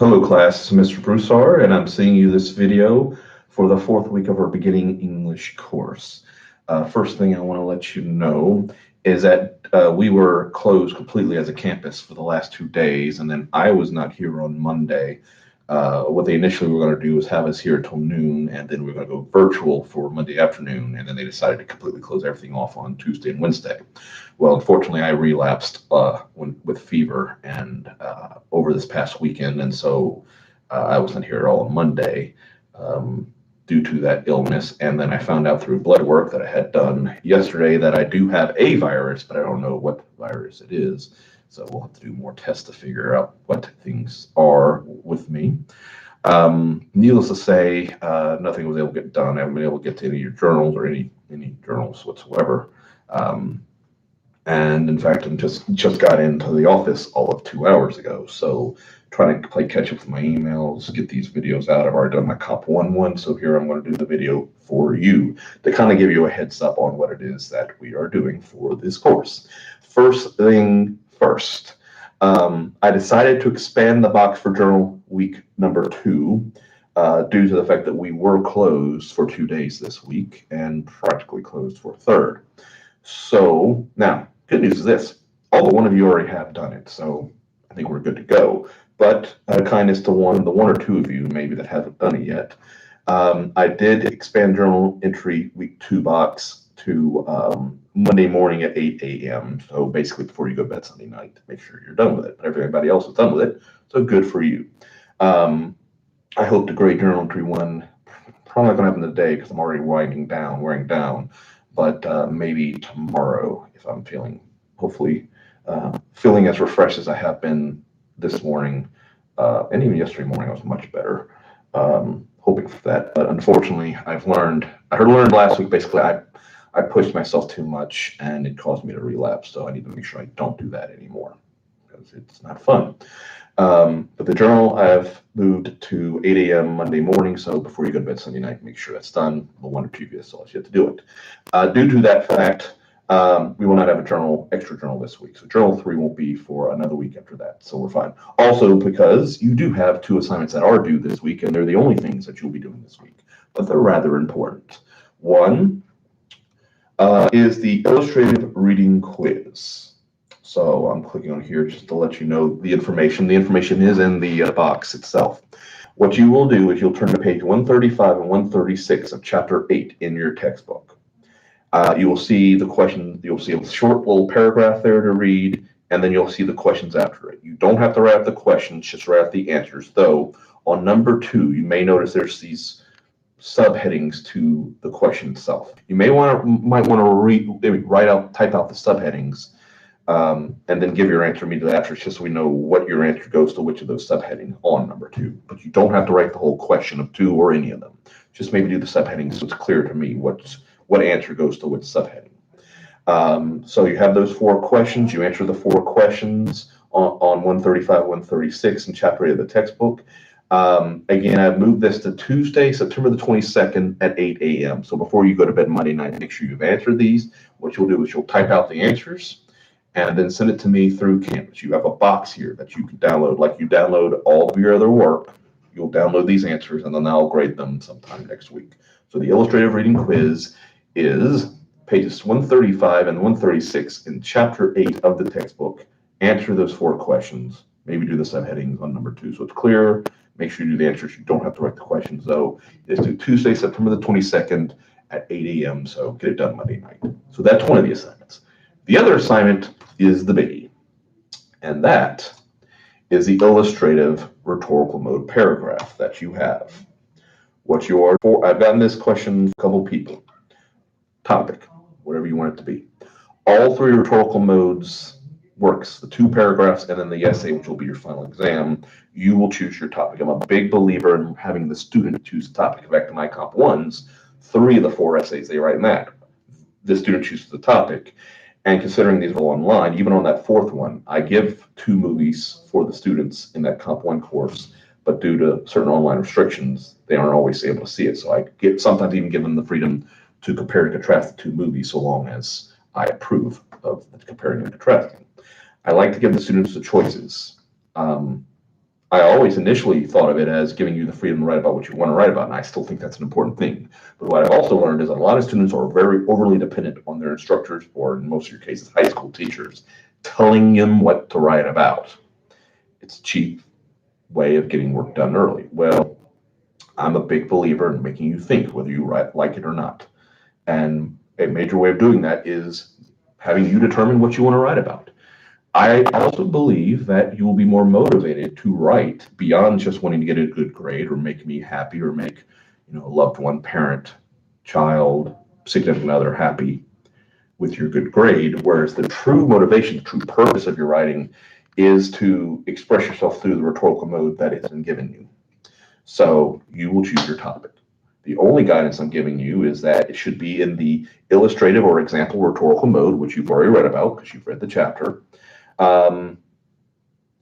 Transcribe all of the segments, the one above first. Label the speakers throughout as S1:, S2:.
S1: Hello class, this is Mr. Broussard, and I'm seeing you this video for the fourth week of our beginning English course. First thing I want to let you know is that we were closed completely as a campus for the last 2 days, and then I was not here on Monday. What they initially were going to do was have us here until noon, and then we are going to go virtual for Monday afternoon, and then they decided to completely close everything off on Tuesday and Wednesday. Well, unfortunately, I relapsed with fever and over this past weekend, and so I wasn't here at all on Monday due to that illness. And then I found out through blood work that I had done yesterday that I do have a virus, but I don't know what virus it is. So we'll have to do more tests to figure out what things are with me. Needless to say, nothing was able to get done. I haven't been able to get to any of your journals or any journals whatsoever. And in fact, I just got into the office all of 2 hours ago. So trying to play catch up with my emails, get these videos out. I've already done my Comp 1 one, so here I'm going to do the video for you to kind of give you a heads up on what it is that we are doing for this course. First thing first, I decided to expand the box for journal week number 2 due to the fact that we were closed for 2 days this week and practically closed for a third. So now, good news is this: all but one of you already have done it, so I think we're good to go. But out of kindness to the one or two of you maybe that haven't done it yet, I did expand journal entry week 2 box to Monday morning at 8 a.m. So basically before you go to bed Sunday night, make sure you're done with it. But everybody else is done with it, so good for you. I hope to grade journal entry 1. Probably not going to happen today because I'm already wearing down. But maybe tomorrow, if I'm feeling as refreshed as I have been this morning, and even yesterday morning, I was much better. Hoping for that, but unfortunately, I learned last week. Basically, I pushed myself too much, and it caused me to relapse. So I need to make sure I don't do that anymore because it's not fun. But the journal I've moved to 8 a.m. Monday morning, so before you go to bed Sunday night, make sure that's done. The 1 or 2 of you still have to do it. Due to that fact, we will not have a extra journal this week. So journal 3 won't be for another week after that, so we're fine. Also, because you do have 2 assignments that are due this week, and they're the only things that you'll be doing this week, but they're rather important. One is the illustrative reading quiz. So I'm clicking on here just to let you know the information. The information is in the box itself. What you will do is you'll turn to page 135 and 136 of chapter 8 in your textbook. You will see the question. You'll see a short little paragraph there to read, and then you'll see the questions after it. You don't have to write out the questions, just write out the answers. Though on number 2, you may notice there's these subheadings to the question itself. You might want to type out the subheadings. And then give your answer immediately after, just so we know what your answer goes to which of those subheadings on number 2. But you don't have to write the whole question of 2 or any of them. Just maybe do the subheadings so it's clear to me what answer goes to which subheading. So you have those 4 questions. You answer the 4 questions on 135, 136 in chapter 8 of the textbook. Again, I've moved this to Tuesday, September the 22nd at 8 a.m. So before you go to bed Monday night, make sure you've answered these. What you'll do is you'll type out the answers and then send it to me through Canvas. You have a box here that you can download, like you download all of your other work. You'll download these answers, and then I'll grade them sometime next week. So the illustrative reading quiz is pages 135 and 136 in chapter 8 of the textbook. Answer those 4 questions. Maybe do the subheadings on number 2 so it's clear. Make sure you do the answers. You don't have to write the questions, though. It's due Tuesday, September the 22nd at 8 a.m., so get it done Monday night. So that's one of the assignments. The other assignment is the biggie, and that is the illustrative rhetorical mode paragraph that you have. I've gotten this question from a couple people. Topic, whatever you want it to be. All 3 rhetorical modes works, the 2 paragraphs and then the essay, which will be your final exam. You will choose your topic. I'm a big believer in having the student choose the topic. Back to my Comp 1s, 3 of the 4 essays they write in that. The student chooses the topic. And considering these are all online, even on that 4th one, I give 2 movies for the students in that Comp 1 course, but due to certain online restrictions, they aren't always able to see it. So I sometimes even give them the freedom to compare and contrast the 2 movies so long as I approve of comparing and contrasting. I like to give the students the choices. I always initially thought of it as giving you the freedom to write about what you want to write about, and I still think that's an important thing. But what I've also learned is that a lot of students are very overly dependent on their instructors, or in most of your cases, high school teachers, telling them what to write about. It's a cheap way of getting work done early. Well, I'm a big believer in making you think whether you like it or not. And a major way of doing that is having you determine what you want to write about. I also believe that you will be more motivated to write beyond just wanting to get a good grade or make me happy or make, a loved one, parent, child, significant other happy with your good grade. Whereas the true motivation, the true purpose of your writing is to express yourself through the rhetorical mode that has been given you. So you will choose your topic. The only guidance I'm giving you is that it should be in the illustrative or example rhetorical mode, which you've already read about because you've read the chapter.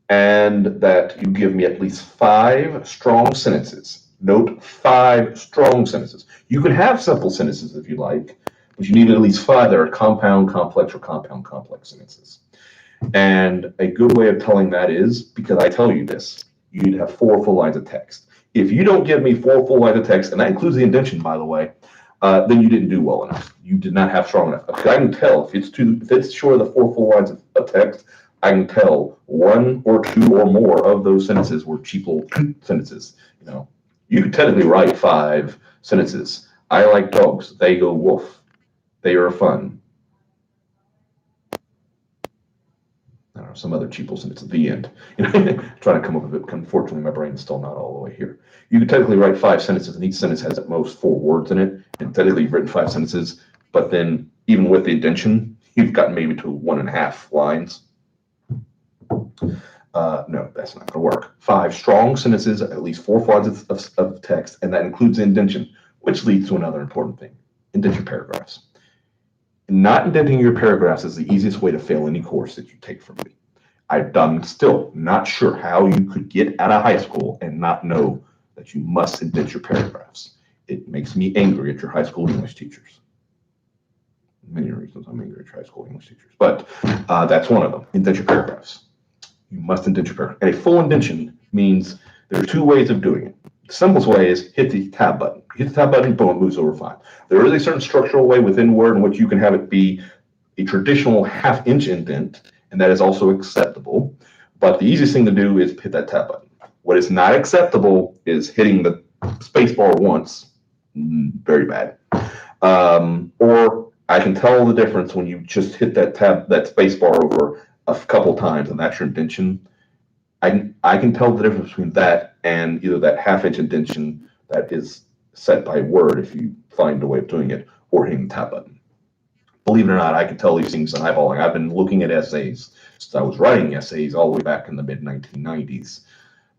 S1: And that you give me at least 5 strong sentences. Note 5 strong sentences. You can have simple sentences if you like, but you need at least 5 that are compound, complex, or compound, complex sentences. And a good way of telling that is, because I tell you this, you need to have 4 full lines of text. If you don't give me 4 full lines of text, and that includes the indentation, by the way, then you didn't do well enough. You did not have strong enough. I can tell if it's short of the 4 full lines of text, I can tell 1 or 2 or more of those sentences were cheap little sentences. You could technically write 5 sentences. I like dogs. They go woof. They are fun. I don't know, some other cheap little sentence at the end. Trying to come up with it. Unfortunately, my brain's still not all the way here. You could technically write 5 sentences, and each sentence has at most 4 words in it. And technically, you've written 5 sentences, but then even with the indentation, you've gotten maybe to 1.5 lines. No, that's not going to work. 5 strong sentences, at least 4 lines of text, and that includes the indentation, which leads to another important thing: indent your paragraphs. Not indenting your paragraphs is the easiest way to fail any course that you take from me. I'm still not sure how you could get out of high school and not know that you must indent your paragraphs. It makes me angry at your high school English teachers. Many reasons I'm angry at high school English teachers, but that's one of them. Indent your paragraphs. You must indent your paragraph. And a full indentation means there are 2 ways of doing it. The simplest way is hit the tab button. Hit the tab button, boom, it moves over fine. There is a certain structural way within Word in which you can have it be a traditional 1/2-inch indent, and that is also acceptable. But the easiest thing to do is hit that tab button. What is not acceptable is hitting the space bar once. Very bad. Or I can tell the difference when you just hit that space bar over a couple times, and that's your indentation. I can tell the difference between that and either that 1/2-inch indentation that is set by Word, if you find a way of doing it, or hitting the tab button. Believe it or not, I can tell these things in eyeballing. I've been looking at essays since I was writing essays all the way back in the mid-1990s.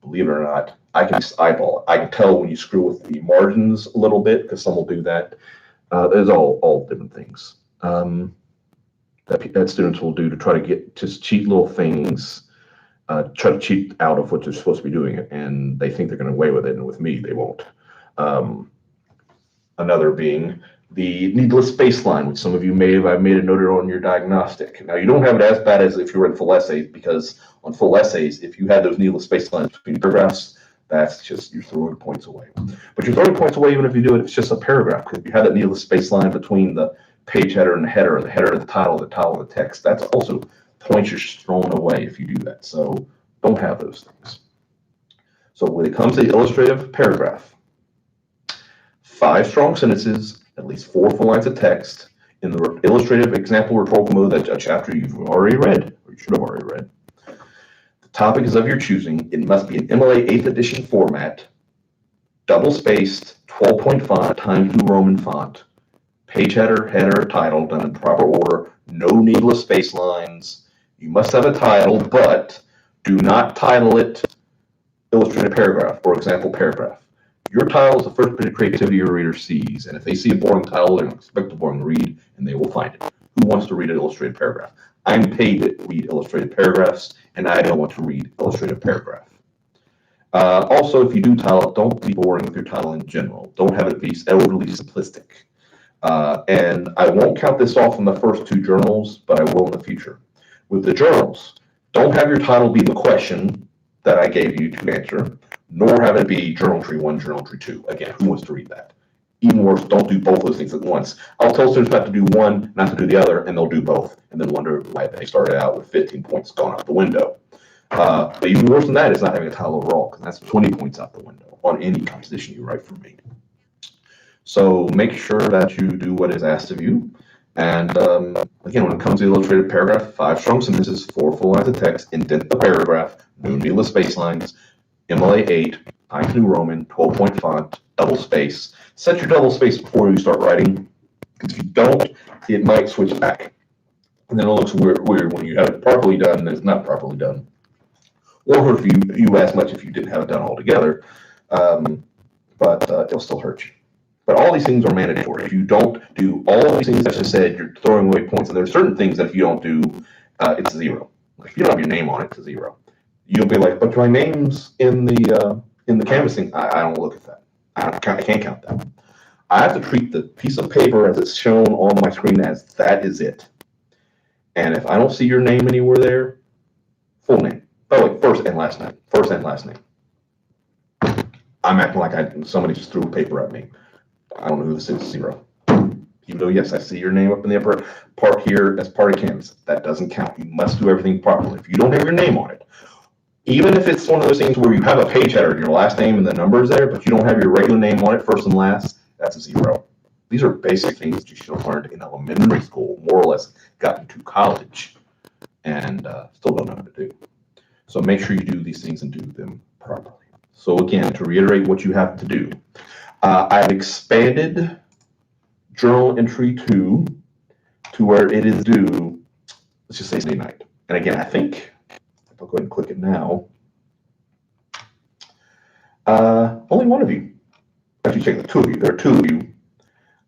S1: Believe it or not, I can just eyeball it. I can tell when you screw with the margins a little bit, because some will do that. There's all different things that students will do to try to get just cheat little things, try to cheat out of what they're supposed to be doing it, and they think they're going to away with it, and with me, they won't. Another being the needless spaceline, which some of you I've made a note on your diagnostic. Now, you don't have it as bad as if you were in full essays, because on full essays, if you had those needless spacelines between paragraphs, that's just, you're throwing points away. But you're throwing points away even if you do it, it's just a paragraph, because if you have that needless spaceline between the page header and the header, or the header of the title of the text, that's also points you're throwing away if you do that. So don't have those things. So when it comes to the illustrative paragraph, 5 strong sentences, at least 4 full lines of text in the illustrative example rhetorical mode, that a chapter you've already read, or you should have already read. The topic is of your choosing. It must be an MLA 8th edition format, double-spaced, 12-point font, Times New Roman font, page header, title, done in proper order, no needless space lines. You must have a title, but do not title it illustrated paragraph or example paragraph. Your title is the first bit of creativity your reader sees, and if they see a boring title, they're going to expect a boring read, and they will find it. Who wants to read an illustrated paragraph? I'm paid to read illustrated paragraphs, and I don't want to read illustrated paragraph. Also, if you do title, don't be boring with your title in general. Don't have it be overly simplistic. And I won't count this off in the first 2 journals, but I will in the future. With the journals, don't have your title be the question, that I gave you to answer, nor have it be journal entry 1, journal entry 2. Again, who wants to read that? Even worse, don't do both those things at once. I'll tell students not to do one, not to do the other, and they'll do both, and then wonder why they started out with 15 points gone out the window. But even worse than that is not having a title overall, because that's 20 points out the window on any composition you write for me. So make sure that you do what is asked of you. And again, when it comes to the illustrated paragraph, 5 strong sentences, 4 full lines of text, indent the paragraph, no needless space lines, MLA 8, Times New Roman, 12-point font, double space. Set your double space before you start writing, because if you don't, it might switch back. And then it looks weird when you have it properly done and it's not properly done. Or if you ask much if you didn't have it done altogether, but it'll still hurt you. But all these things are mandatory. If you don't do all of these things I just said, you're throwing away points. And there are certain things that if you don't do, it's 0. Like if you don't have your name on it, it's 0. You'll be like, but my name's in the canvassing. I don't look at that. I can't count that. I have to treat the piece of paper as it's shown on my screen as that is it. And if I don't see your name anywhere there, full name. By the way, first and last name. First and last name. I'm acting like somebody just threw paper at me. I don't know who this is, 0. Even though, yes, I see your name up in the upper part here as part of canvas. That doesn't count. You must do everything properly. If you don't have your name on it, even if it's one of those things where you have a page header, your last name and the number is there, but you don't have your regular name on it, first and last, that's a 0. These are basic things that you should have learned in elementary school, more or less gotten to college, and still don't know how to do. So make sure you do these things and do them properly. So again, to reiterate what you have to do, I've expanded journal entry 2 to where it is due, let's just say Sunday night. And again, I think, I'll go ahead and click it now. Only one of you. Actually, check the 2 of you. There are 2 of you.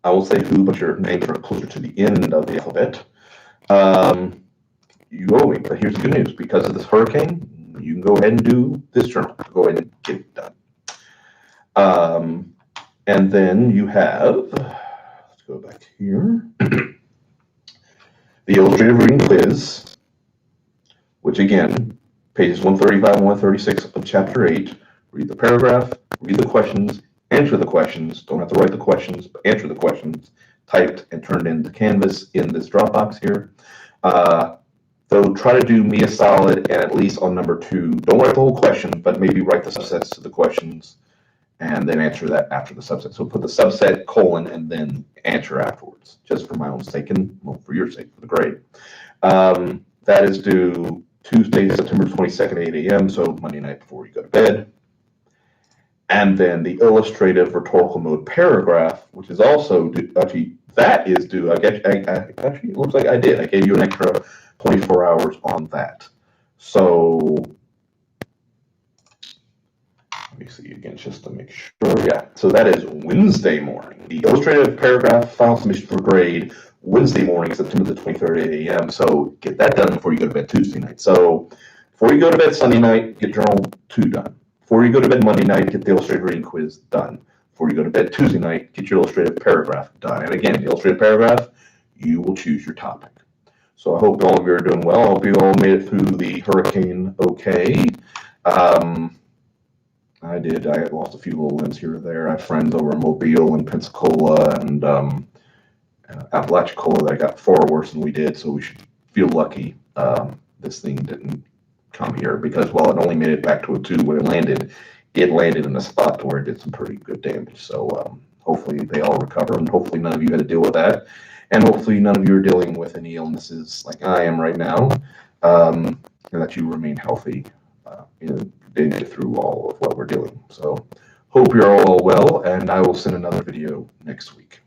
S1: I will say who, but your names are closer to the end of the alphabet. You owe me, but here's the good news. Because of this hurricane, you can go ahead and do this journal. Go ahead and get it done. And then you have, let's go back here, the illustrative reading quiz, which again, pages 135 and 136 of chapter 8. Read the paragraph, read the questions, answer the questions. Don't have to write the questions, but answer the questions, typed and turned into Canvas in this Dropbox here. So try to do me a solid, and at least on number 2, don't write the whole question, but maybe write the subsets to the questions and then answer that after the subset. So put the subset colon and then answer afterwards, just for my own sake and well, for your sake, for the grade. That is due Tuesday, September 22nd, 8 a.m., so Monday night before you go to bed. And then the illustrative rhetorical mode paragraph, which is also due, actually, that is due. Actually, it looks like I did. I gave you an extra 24 hours on that. So let me see again just to make sure. Yeah, so that is Wednesday morning. The illustrative paragraph final submission for grade Wednesday morning, September the 23rd at 8 a.m. So get that done before you go to bed Tuesday night. So before you go to bed Sunday night, get journal 2 done. Before you go to bed Monday night, get the illustrative reading quiz done. Before you go to bed Tuesday night, get your illustrative paragraph done. And again, the illustrative paragraph, you will choose your topic. So I hope all of you are doing well. I hope you all made it through the hurricane okay. I did. I lost a few little limbs here or there. I have friends over in Mobile and Pensacola and Apalachicola that got far worse than we did, so we should feel lucky this thing didn't come here, because while it only made it back to a 2 when it landed in a spot where it did some pretty good damage. So hopefully they all recover, and hopefully none of you had to deal with that. And hopefully none of you are dealing with any illnesses like I am right now, and that you remain healthy and get through all of what we're dealing. So hope you're all well, and I will send another video next week.